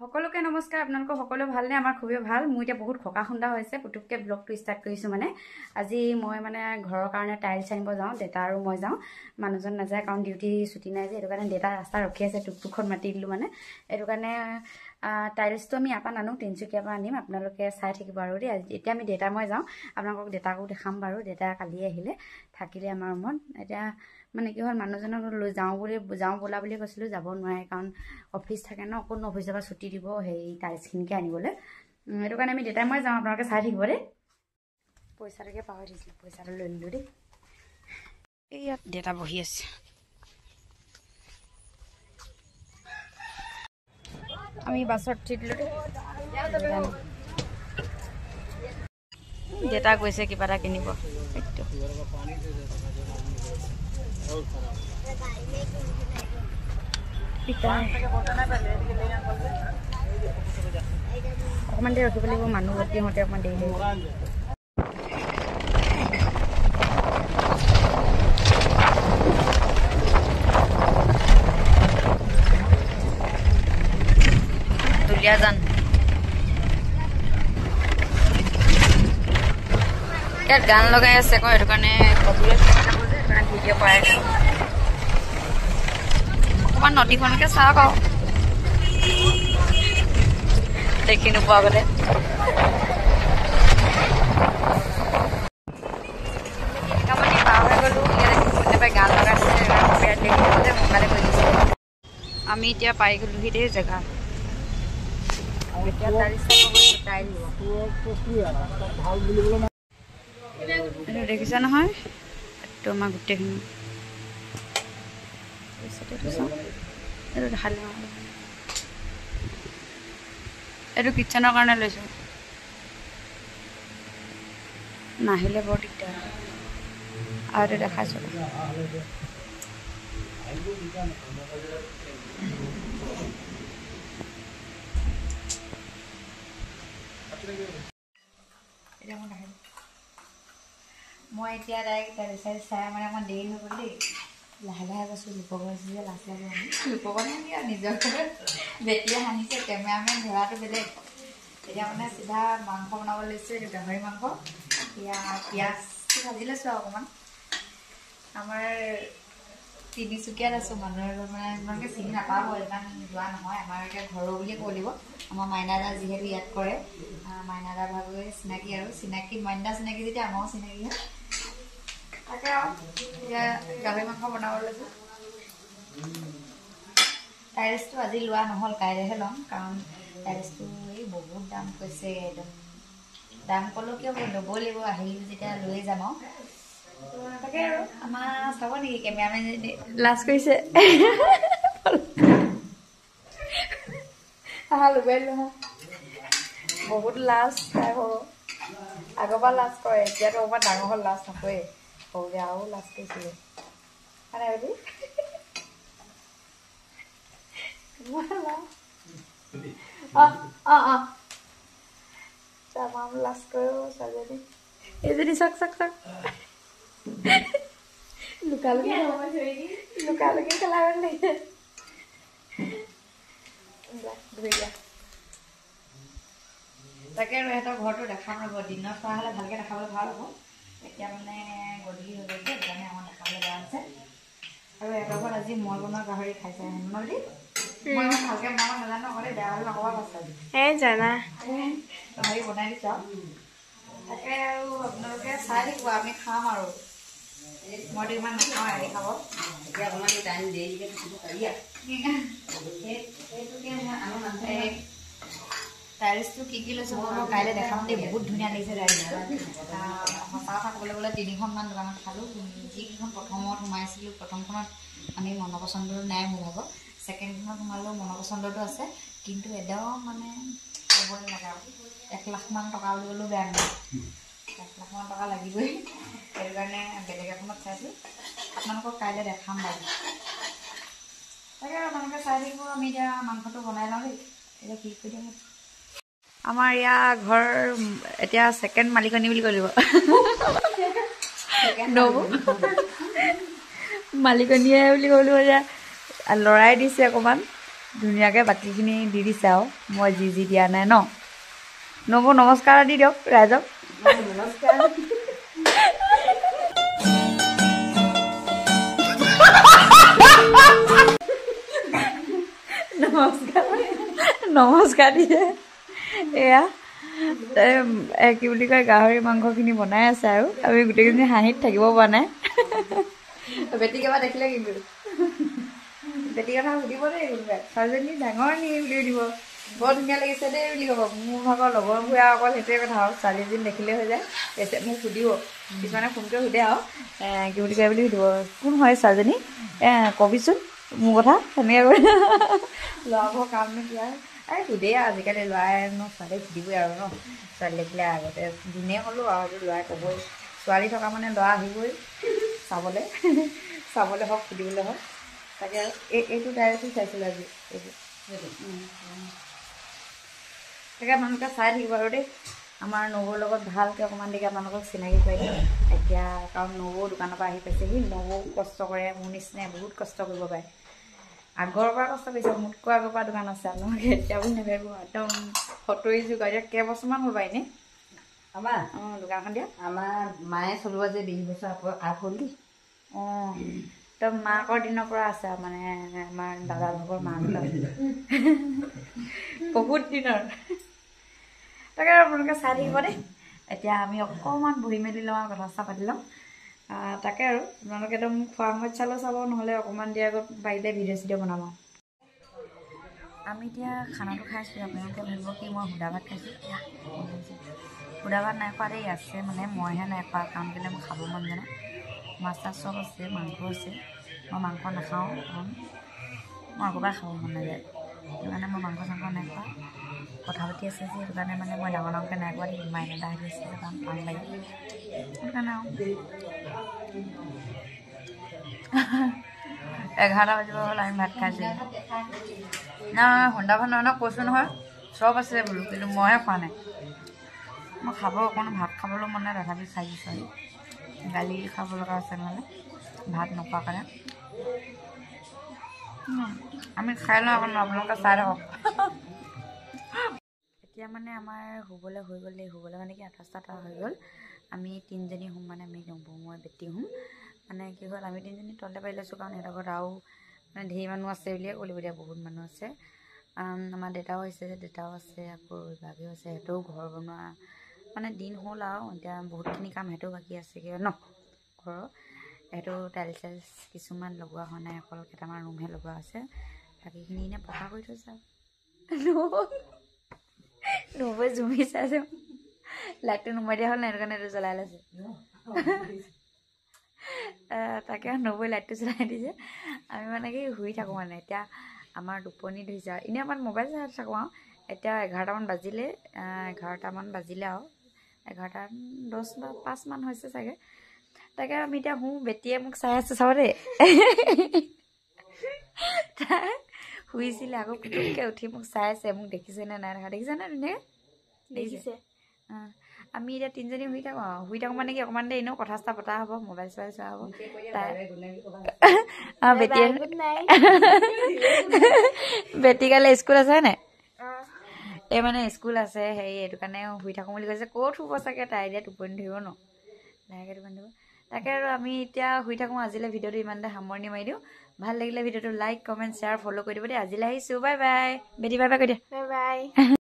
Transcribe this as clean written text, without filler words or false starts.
সকলোকে নমস্কাৰ আপোনালোকৰ সকলো ভালনে আমাৰ খুবেই ভাল মই এতিয়া বহুত খকা খুন্দা হৈছে পুতুককে ব্লগটো ষ্টাৰ্ট কৰিছো মানে আজি মই মানে ঘৰৰ কাৰণে টাইলছ আনিব যাওঁ দেতা আৰু মই যাওঁ মানুহজন নাযায় কাৰণ ডিউটি ছুটি নাই যে এটো কাৰণে দেতা ৰাস্তা ৰখি আছে টুকটুকখন মাতি দিলো মানে এটো কাৰণে টাইলছটো আমি আপা নানো তিনচুকীয়া পৰা আনিম আপোনালোকে চাই থাকিব আৰু দেই এতিয়া আমি দেতা মই যাওঁ আপোনালোকক দেতাকো দেখাম বাৰু দেতা কালি আহিলে থাকিলে আমাৰ মন এতিয়া মানে কি হল মানুহজনক লৈ যাওঁ বলা বুলি কৈছিলো যাব নোৱাৰে কাৰণ অফিস থাকে ন কোন অফিসৰ পৰা ছুটি দিব হেই টাইলছখিনকে আনিবলে এটো কাৰণে আমি দেতা মই যাওঁ আপোনালোকে চাই থাকিব দেই পইচাটাকে পাহৰি দিছিলো পইচাটো লৈ লিলো দেই ইয়াত দেতা বহি আছে আমি বাছত উঠি দিলো দেতা গৈছে কিবা এটা কিনিব অকমান দেৰি ৰখিব লাগিব মানুহ ভৰ্তি হওঁতে অকমান দেৰি লাগিব দুলীয়াজান ইয়াত গান লগাই আছে আকৌ এইটো কাৰণে ভিডিঅ' পাই অকমান নদীখনকে চাওক আৰু দেখি নোপোৱা গ'লে গান লগাইছে আমি এতিয়া পাই গ'লোহি দেই জেগা দেখিছা নহয় এইটো আমাৰ গোটেইখিনি এইটো কিটচেনৰ কাৰণে লৈছো নাহিলে বৰ দিগদাৰ আৰু এইটো দেখাইছো মই এতিয়া ডাইৰেক্ট চাই মানে অকমান দেৰি হৈ গ'ল দেই লাহে লাহে গৈছোঁ লোকগৰ আছে যে লাজ লাগে লোকগৰ কি আৰু নিজৰ বেটিয়ে হাঁহিছে কেমেৰামেন ধৰাটো বেলেগ এতিয়া মানে চিধা মাংস বনাব লৈছোঁ এইটো গাহৰি মাংস এতিয়া পিঁয়াজটো ভাজি লৈছোঁ আৰু অকণমান আমাৰ তিনিচুকীয়াত আছোঁ মানুহৰ মানে ইমানকৈ চিনি নাপাব ইমান যোৱা নহয় আমাৰ এতিয়া ঘৰৰ বুলিয়ে ক'ব লাগিব আমাৰ মাইনাদা যিহেতু ইয়াত কৰে মাইনাদা ভাগৰে চিনাকি আৰু চিনাকি মাইনাদা চিনাকি যেতিয়া আমাৰো চিনাকি হয় তাকে আৰু এতিয়া গাহৰি মাংস বনাব লৈছোঁ টাইলছটো আজি লোৱা নহ'ল কাইলৈহে ল'ম কাৰণ টাইলছটো এই বহুত দাম কৈছে একদম দাম ক'লেও কিয় ল'ব লাগিব আহিলে যেতিয়া লৈ যাম আৰু তাকে আৰু আমাৰ চাব নেকি কেমেৰামেন লাজ কৰিছে লুবাই লোহা বহুত লাজ তাই সৰু আগৰ পৰা লাজ কৰে এতিয়াতো অকণমান ডাঙৰ হ'ল লাজ নকৰে সৰুতে আৰু লাজ কৰিছিলে লাজ কৰে ছোৱালীজনী এইজনী চাক চাক চাক লুকালুকি খেলা লাগিছে তাকে আৰু সিহঁতৰ ঘৰটো দেখাম ৰ'ব দিনত খোৱা হ'লে ভালকৈ দেখাবলৈ ভাল হ'ব এতিয়া মানে গধূলি হৈ গৈছে সেইকাৰণে আমাৰ দেখাবলৈ বেয়া হৈছে আৰু সিহঁতৰ ঘৰত আজি মই বনোৱা গাহৰি খাইছে হেমলি মই ইমান ভালকৈ বনাব নাজানো অকলে বেয়া হ'লে নক'বা পাছত জানা গাহৰি বনাই দিছোঁ আৰু তাকে আৰু আপোনালোকে চাই থাকিব আমি খাম আৰু মইতো ইমান নাখাওঁ আহি খাব এতিয়া অকণমান টাইম দেৰিকৈ থাকিব পাৰি টাইলছটো কি লৈছোঁ মই কাইলৈ দেখাম দেই বহুত ধুনীয়া লাগিছে টাইলছটো সঁচা কথা ক'বলৈ গ'লে 3খনমান দোকানত খালোঁ যিকেইখন প্ৰথমত সোমাইছিলোঁ প্ৰথমখনত আমি মনপচন্দৰ নাই মোৰ ভাগৰ ছেকেণ্ডখনত সোমালোঁ মনপচন্দৰটো আছে কিন্তু একদম মানে ক'বই নালাগে আৰু 1 লাখমান টকা বুলি ক'লেও বেয়া নহয় 1 লাখমান টকা লাগিবই সেইটো কাৰণে বেলেগ এখনত চাইছোঁ আপোনালোকক কাইলৈ দেখাম বাৰু তাকে আপোনালোকে চাই থাকিব আমি এতিয়া মাংসটো বনাই লওঁ দেই এতিয়া কি কৰি দিম আমাৰ ইয়াৰ ঘৰ এতিয়া ছেকেণ্ড মালিকনী বুলি কৰিব মালিকনীয়ে বুলি ক'লো যে লৰাই দিছে অকণমান ধুনীয়াকৈ বাকীখিনি দি দিছে আৰু মই যি দিয়া নাই ন নবৌ নমস্কাৰ দি দিয়ক ৰাইজক নমস্কাৰ নমস্কাৰ দিয়ে এয়া কি বুলি কয় গাহৰি মাংসখিনি বনাই আছে আৰু আমি গোটেইখিনি হাঁহিত থাকিব পৰা নাই বেটি কেইবা দেখিলে কিন্তু বেটি কথা সুধিব দেই কোনোবাই ছোৱালীজনী ডাঙৰ নি বুলি দিব বৰ ধুনীয়া লাগিছে দেই বুলি ক'ব মোৰ ভাগৰ লগৰবোৰে অকল সেইটোৱে কথা আৰু ছোৱালী এজনী দেখিলে হৈ যায় এছে মোক সুধিব কিছুমানে ফোন কৰি সুধে আৰু কি বুলি কয় বুলি সুধিব কোন হয় ছোৱালীজনী কবিচোন মোৰ কথা সেনেকৈ কৰি ল'ৰাবোৰৰ কামনো কি আৰু এই সুধেই আজিকালি ল'ৰাই ছোৱালী সুধিবই আৰু ন ছোৱালী দেখিলে আগতে দিনেই হ'লেও আৰু ল'ৰাই ক'বই ছোৱালী থকা মানে ল'ৰা আহিবই চাবলৈ হওক সুধিবলৈ হওক তাকে এইটো ডাইৰেক্টলি চাইছিলোঁ আজি তাকে আপোনালোকে চাই থাকিব আৰু দেই আমাৰ নবৌৰ লগত ভালকৈ অকণমান দেৰি আপোনালোকক চিনাকি কৰি দিম এতিয়া কাৰণ নবৌ দোকানৰ পৰা আহি পাইছেহি নবৌ কষ্ট কৰে মোৰ নিচিনাই বহুত কষ্ট কৰিব পাৰে আগৰ পৰা কষ্ট কৰিছে মোতকৈ আগৰ পৰা দোকান আছে আপোনালোকে এতিয়া বুলি নাভাবিব একদম সতৰি যুগ এতিয়া কেইবছৰমান হ'ল বাৰু এনেই আমাৰ দোকানখন দিয়া আমাৰ মায়ে চলোৱা যে 20 বছৰ আগত দেই তো মাকৰ দিনৰ পৰা আছে মানে আমাৰ দাদা ভাগৰ মাহঁতৰ বহুত দিনৰ তাকে আপোনালোকে চাই থাকিব দেই এতিয়া আমি অকণমান বহি মেলি লওঁ আৰু কথা পাতি ল'ম তাকে আৰু আপোনালোকেতো মোক খোৱা সময়ত চাব নহ'লে অকণমান দেৰি আগত পাৰিলে ভিডিঅ' বনাম আৰু আমি এতিয়া খানাটো খাইছোঁ আপোনালোকে ভাবিব কি মই সুদা ভাত খাইছোঁ সুদা ভাত নাই খোৱা দেই আছে মানে মইহে নাই খোৱা কাৰণ কেলৈ মই খাব মন জানে মাছ চাছ চব আছে মাংস আছে মই মাংস নাখাওঁ কাৰণ মই আগৰ পৰা খাব মন নাযায় সেইটো কাৰণে মই মাংস চাংস নাই খোৱা কথা পাতি আছে যে সেইটো কাৰণে মানে মই ডাঙৰকৈ নাই খোৱা দেই মাইন এটা আহি আছে যে কাৰণ ভাল লাগে সেইটো কাৰণে আৰু 11টা বাজিব হ'ল আমি ভাত খাইছোঁ না সুন্দা ভাত নহয় ন কৈছোঁ নহয় চব আছে বোলো কিন্তু মইহে খোৱা নাই মই খাব অকণো ভাত খাবলৈ মন নাই তথাপি চাই দিছোঁ আৰু গালি খাব লগা আছে নহ'লে ভাত নোখোৱাৰ কাৰণে আমি খাই লওঁ অকণ আপোনালোকে চাই থাকক এতিয়া মানে আমাৰ শুবলৈ হৈ গ'ল দেই শুবলৈ মানে কি 8টা হৈ গ'ল আমি 3জনী শুম মানে আমি নবৌ মই বেটি শুম মানে কি হ'ল আমি 3জনী তলতে পাৰি লৈছোঁ কাৰণ সিহঁতৰ ঘৰত আৰু মানে ধেৰ মানুহ আছে বুলিয়ে ক'লোঁ এতিয়া বহুত মানুহ আছে আমাৰ দেউতাও আহিছে যে দেউতাও আছে আকৌ ইভাগেও আছে সিহঁতেও ঘৰ বনোৱা মানে দিন হ'ল আৰু এতিয়া বহুতখিনি কাম সিহঁতেও বাকী আছেগৈ ন ঘৰৰ সেইটো টাইলছ চাইলছ কিছুমান লগোৱা হোৱা নাই অকল কেইটামান ৰুমহে লগোৱা আছে বাকীখিনি এনেই পকা কৰি থৈছে নবৈ জুমি চাইছোঁ লাইটটো নুমাই দিয়া হ'ল নাই সেইটো কাৰণে এইটো জ্বলাই লৈছে তাকে নবৈ লাইটটো জ্বলাই দিছে আমি মানে কি শুই থাকোঁ মানে এতিয়া আমাৰ টোপনি ধৰিছে আৰু এনেই আমাৰ মোবাইল চাই থাকোঁ আৰু এতিয়া 11টামান বাজিলে 11টামান বাজিলে আৰু 11:10 মান হৈছে চাগে তাকে আমি এতিয়া শুওঁ বেটিয়ে মোক চাই আছে চাব দেই তাই শুইছিলে আকৌ পুতুককৈ উঠি মোক চাই আছে মোক দেখিছেনে নাই দেখা দেখিছেনে ধুনীয়াকৈ দেখিছে আমি এতিয়া 3জনী শুই থাকোঁ আৰু শুই থাকোঁ মানে কি অকণমান দেৰি এনেও কথা চথা পতা হ'ব মোবাইল চোবাইল চোৱা হ'ব তাই বেটিয়ে বেটি কাইলৈ স্কুল আছে নাই এই মানে স্কুল আছে হেৰি এইটো কাৰণে শুই থাকোঁ বুলি কৈছে ক'ত শুব চাগে তাই এতিয়া টোপনি ধৰিব ন লাহেকৈ টোপনি ধৰিব তাকে আৰু আমি এতিয়া শুই থাকোঁ আজিলৈ ভিডিঅ'টো ইমানতে সামৰণি মাৰি দিওঁ ভাল লাগিলে ভিডিঅ'টো লাইক কমেণ্ট শ্বেয়াৰ ফ'ল' কৰি দিব দেই আজিলৈ আহিছোঁ বাই বাই বেটি বাই বাই কৈ দিয়া বাই বাই